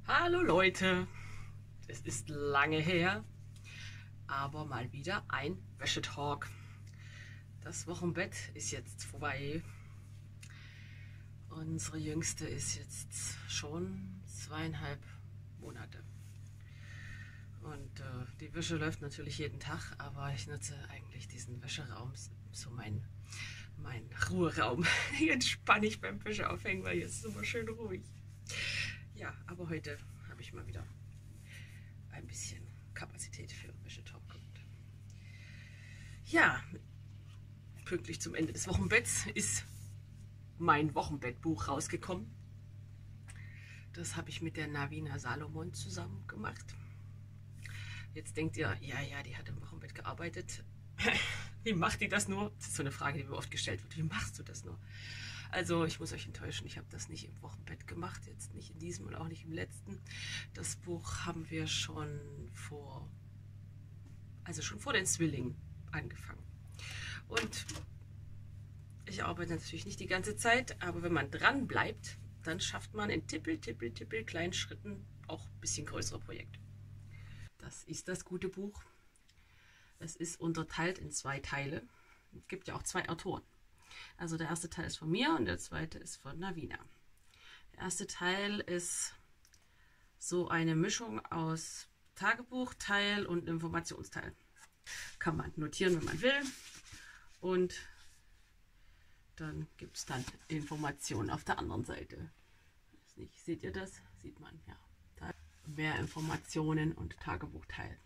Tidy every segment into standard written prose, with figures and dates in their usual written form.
Hallo Leute, es ist lange her, aber mal wieder ein Wäschetalk. Das Wochenbett ist jetzt vorbei. Unsere Jüngste ist jetzt schon 2,5 Monate. Und die Wäsche läuft natürlich jeden Tag, aber ich nutze eigentlich diesen Wäscheraum, so mein Ruheraum. Hier entspanne ich beim Wäsche aufhängen, weil hier ist es immer schön ruhig. Ja, aber heute habe ich mal wieder ein bisschen Kapazität für Wäschetalk. Ja, pünktlich zum Ende des Wochenbetts ist mein Wochenbettbuch rausgekommen. Das habe ich mit der Navina Salomon zusammen gemacht. Jetzt denkt ihr, ja, die hat im Wochenbett gearbeitet. Wie macht die das nur? Das ist so eine Frage, die mir oft gestellt wird. Wie machst du das nur? Also ich muss euch enttäuschen, ich habe das nicht im Wochenbett gemacht, jetzt nicht in diesem und auch nicht im letzten. Das Buch haben wir schon vor den Zwillingen angefangen. Und ich arbeite natürlich nicht die ganze Zeit, aber wenn man dran bleibt, dann schafft man in tippel kleinen Schritten auch ein bisschen größere Projekte. Das ist das gute Buch. Es ist unterteilt in 2 Teile. Es gibt ja auch 2 Autoren. Also der erste Teil ist von mir und der zweite ist von Navina. Der erste Teil ist so eine Mischung aus Tagebuchteil und Informationsteil. Kann man notieren, wenn man will. Und dann gibt es dann Informationen auf der anderen Seite. Weiß nicht, seht ihr das? Sieht man, ja. Mehr Informationen und Tagebuchteil.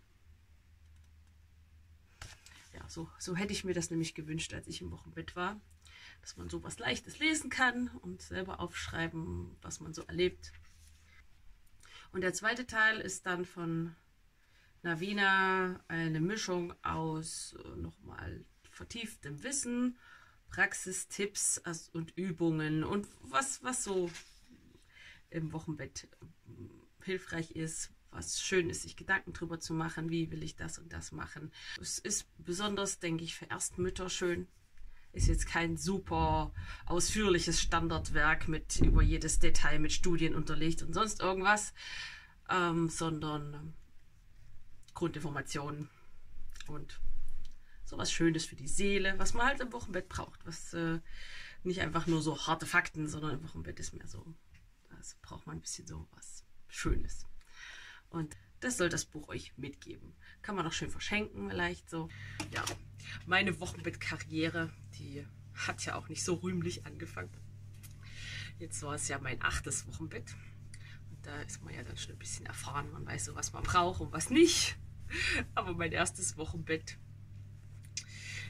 Ja, so hätte ich mir das nämlich gewünscht, als ich im Wochenbett war. Dass man so was Leichtes lesen kann und selber aufschreiben, was man so erlebt. Und der zweite Teil ist dann von Navina eine Mischung aus nochmal vertieftem Wissen, Praxistipps und Übungen und was so im Wochenbett hilfreich ist, was schön ist, sich Gedanken drüber zu machen, wie will ich das und das machen. Es ist besonders, denke ich, für Erstmütter schön. Ist jetzt kein super ausführliches Standardwerk mit über jedes Detail mit Studien unterlegt und sonst irgendwas, sondern Grundinformationen und sowas Schönes für die Seele, was man halt im Wochenbett braucht. Was nicht einfach nur so harte Fakten, sondern im Wochenbett ist mehr so, das braucht man ein bisschen so was Schönes. Und das soll das Buch euch mitgeben. Kann man auch schön verschenken, vielleicht so. Ja, meine Wochenbettkarriere, die hat ja auch nicht so rühmlich angefangen. Jetzt war es ja mein 8. Wochenbett. Und da ist man ja dann schon ein bisschen erfahren. Man weiß so, was man braucht und was nicht. Aber mein erstes Wochenbett,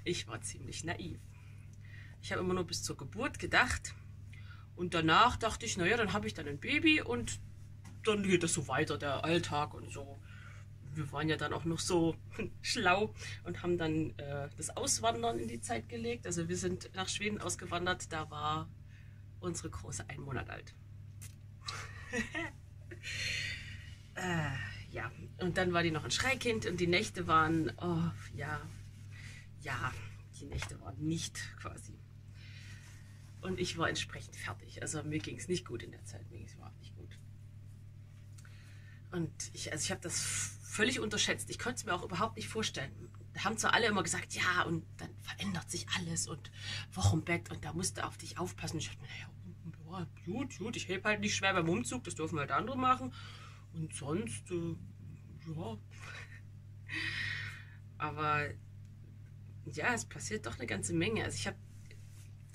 ich war ziemlich naiv. Ich habe immer nur bis zur Geburt gedacht. Und danach dachte ich, naja, dann habe ich dann ein Baby und dann geht es so weiter, der Alltag und so. Wir waren ja dann auch noch so schlau und haben dann das Auswandern in die Zeit gelegt. Also wir sind nach Schweden ausgewandert, da war unsere Große 1 Monat alt. Ja, und dann war die noch ein Schreikind und die Nächte waren, oh, ja, die Nächte waren nicht quasi. Und ich war entsprechend fertig. Also mir ging es nicht gut in der Zeit, mir ging es überhaupt nicht gut. Und ich habe das völlig unterschätzt. Ich konnte es mir auch überhaupt nicht vorstellen. Da haben zwar alle immer gesagt, ja, und dann verändert sich alles und Wochenbett und da musst du auf dich aufpassen. Ich dachte mir, naja, gut, ich hebe halt nicht schwer beim Umzug, das dürfen halt andere machen. Und sonst, ja. Aber ja, es passiert doch eine ganze Menge. Also ich habe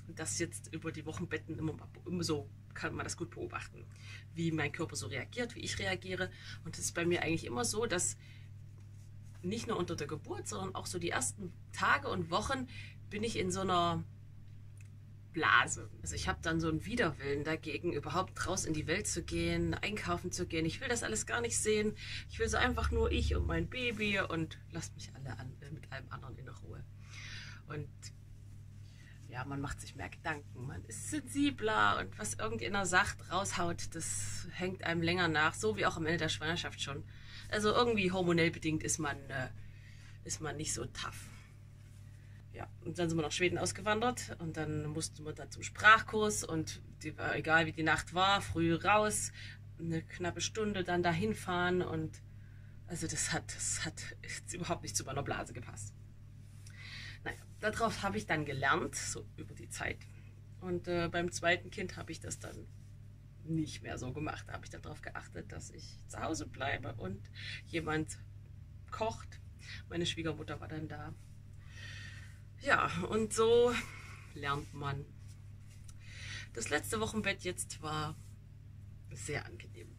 das jetzt über die Wochenbetten immer so, kann man das gut beobachten, wie mein Körper so reagiert, wie ich reagiere. Und es ist bei mir eigentlich immer so, dass nicht nur unter der Geburt, sondern auch so die ersten Tage und Wochen bin ich in so einer Blase. Also ich habe dann so einen Widerwillen dagegen, überhaupt raus in die Welt zu gehen, einkaufen zu gehen. Ich will das alles gar nicht sehen. Ich will so einfach nur ich und mein Baby und lasst mich alle mit allem anderen in Ruhe. Und ja, man macht sich mehr Gedanken, man ist sensibler und was irgendjemand sagt, raushaut, das hängt einem länger nach, so wie auch am Ende der Schwangerschaft schon. Also irgendwie hormonell bedingt ist man nicht so tough. Ja, und dann sind wir nach Schweden ausgewandert und dann mussten wir da zum Sprachkurs und die war egal wie die Nacht war, früh raus, eine knappe Stunde dann dahin fahren und also das hat jetzt überhaupt nicht zu meiner Blase gepasst. Naja, darauf habe ich dann gelernt, so über die Zeit. Und beim zweiten Kind habe ich das dann nicht mehr so gemacht. Da habe ich darauf geachtet, dass ich zu Hause bleibe und jemand kocht. Meine Schwiegermutter war dann da. Ja, und so lernt man. Das letzte Wochenbett jetzt war sehr angenehm.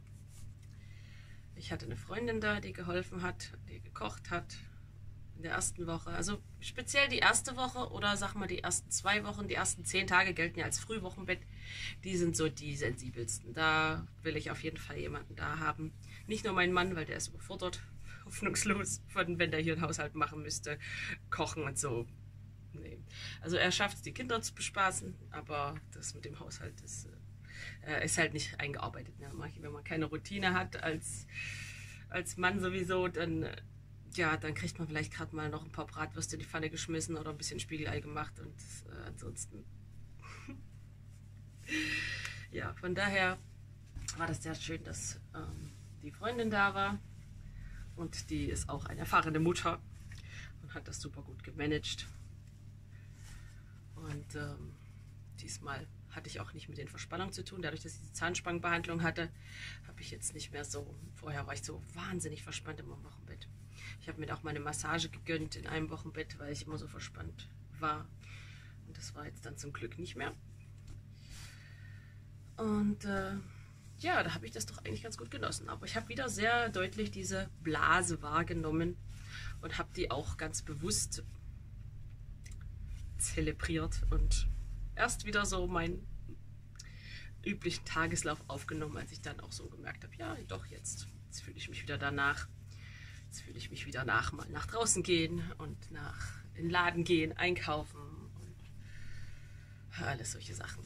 Ich hatte eine Freundin da, die geholfen hat, die gekocht hat in der ersten Woche. Also speziell die erste Woche oder sag mal die ersten 2 Wochen, die ersten 10 Tage gelten ja als Frühwochenbett. Die sind so die sensibelsten. Da will ich auf jeden Fall jemanden da haben. Nicht nur meinen Mann, weil der ist überfordert, hoffnungslos, wenn der hier einen Haushalt machen müsste, kochen und so. Nee. Also er schafft es, die Kinder zu bespaßen, aber das mit dem Haushalt ist halt nicht eingearbeitet. Ne? Wenn man keine Routine hat als Mann sowieso, dann, ja, dann kriegt man vielleicht gerade mal noch ein paar Bratwürste in die Pfanne geschmissen oder ein bisschen Spiegelei gemacht und ansonsten. Ja, von daher war das sehr schön, dass die Freundin da war und die ist auch eine erfahrene Mutter und hat das super gut gemanagt. Und diesmal hatte ich auch nicht mit den Verspannungen zu tun. Dadurch, dass ich die Zahnspangenbehandlung hatte, habe ich jetzt nicht mehr so. Vorher war ich so wahnsinnig verspannt im Wochenbett. Ich habe mir auch mal eine Massage gegönnt in einem Wochenbett, weil ich immer so verspannt war. Und das war jetzt dann zum Glück nicht mehr. Und ja, da habe ich das doch eigentlich ganz gut genossen. Aber ich habe wieder sehr deutlich diese Blase wahrgenommen und habe die auch ganz bewusst zelebriert und erst wieder so meinen üblichen Tageslauf aufgenommen, als ich dann auch so gemerkt habe, ja doch, jetzt fühle ich mich wieder danach. Jetzt fühle ich mich wieder mal nach draußen gehen und in den Laden gehen, einkaufen und alles solche Sachen.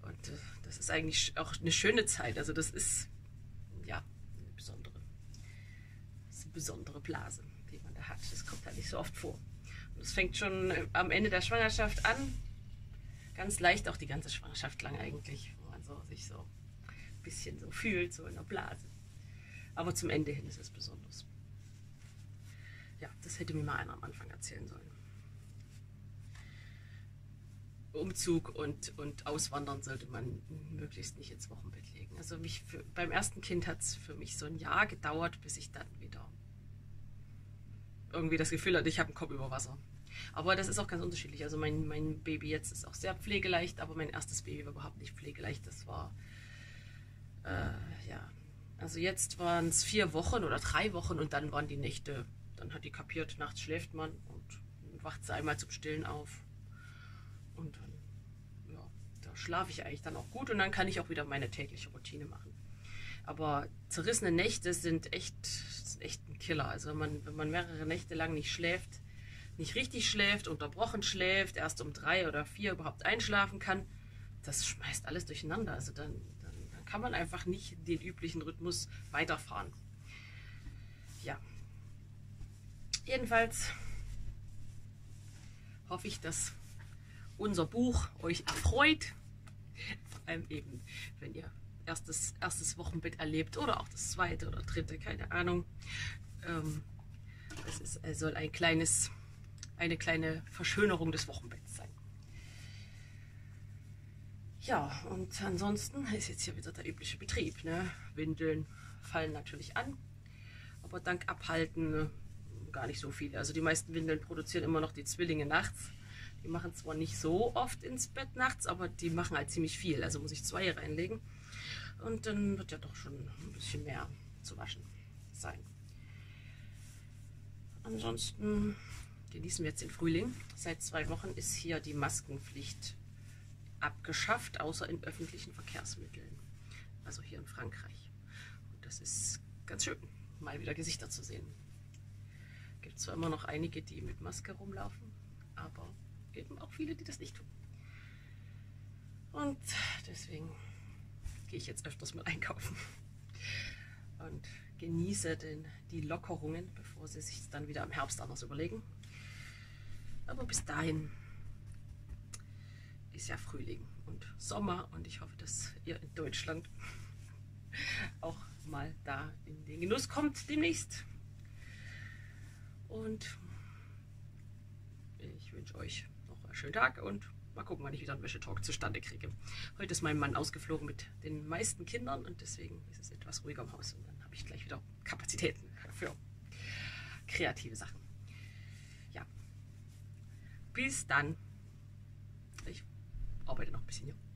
Und das ist eigentlich auch eine schöne Zeit. Also das ist ja eine besondere Blase, die man da hat. Das kommt halt nicht so oft vor. Es fängt schon am Ende der Schwangerschaft an, ganz leicht, auch die ganze Schwangerschaft lang eigentlich, wo man sich so ein bisschen so fühlt, so in der Blase. Aber zum Ende hin ist es besonders. Ja, das hätte mir mal einer am Anfang erzählen sollen. Umzug und Auswandern sollte man möglichst nicht ins Wochenbett legen. Also beim ersten Kind hat es für mich so ein Jahr gedauert, bis ich dann wieder irgendwie das Gefühl hatte, ich habe einen Kopf über Wasser. Aber das ist auch ganz unterschiedlich. Also mein Baby jetzt ist auch sehr pflegeleicht, aber mein erstes Baby war überhaupt nicht pflegeleicht. Das war, ja, also jetzt waren es 4 Wochen oder 3 Wochen und dann waren die Nächte, dann hat die kapiert, nachts schläft man und wacht sie einmal zum Stillen auf. Und dann, ja, da schlafe ich eigentlich dann auch gut und dann kann ich auch wieder meine tägliche Routine machen. Aber zerrissene Nächte sind echt ein Killer. Also wenn man mehrere Nächte lang nicht schläft, nicht richtig schläft, unterbrochen schläft, erst um 3 oder 4 überhaupt einschlafen kann, das schmeißt alles durcheinander. Also dann kann man einfach nicht den üblichen Rhythmus weiterfahren. Ja. Jedenfalls hoffe ich, dass unser Buch euch erfreut. Vor allem eben, wenn ihr erstes Wochenbett erlebt oder auch das zweite oder dritte, keine Ahnung. Es soll eine kleine Verschönerung des Wochenbetts sein. Ja, und ansonsten ist jetzt hier wieder der übliche Betrieb. Ne? Windeln fallen natürlich an, aber dank Abhalten gar nicht so viele. Also die meisten Windeln produzieren immer noch die Zwillinge nachts. Die machen zwar nicht so oft ins Bett nachts, aber die machen halt ziemlich viel. Also muss ich 2 reinlegen. Und dann wird ja doch schon ein bisschen mehr zu waschen sein. Ansonsten genießen wir jetzt den Frühling. Seit 2 Wochen ist hier die Maskenpflicht abgeschafft, außer in öffentlichen Verkehrsmitteln. Also hier in Frankreich. Und das ist ganz schön, mal wieder Gesichter zu sehen. Es gibt zwar immer noch einige, die mit Maske rumlaufen, aber eben auch viele, die das nicht tun. Und deswegen gehe ich jetzt öfters mal einkaufen und genieße die Lockerungen, bevor sie sich dann wieder im Herbst anders überlegen. Aber bis dahin ist ja Frühling und Sommer und ich hoffe, dass ihr in Deutschland auch mal da in den Genuss kommt demnächst. Und ich wünsche euch noch einen schönen Tag und mal gucken, wann ich wieder einen Wäschetalk zustande kriege. Heute ist mein Mann ausgeflogen mit den meisten Kindern und deswegen ist es etwas ruhiger im Haus und dann habe ich gleich wieder Kapazitäten für kreative Sachen. Ja, bis dann. Ich arbeite noch ein bisschen hier.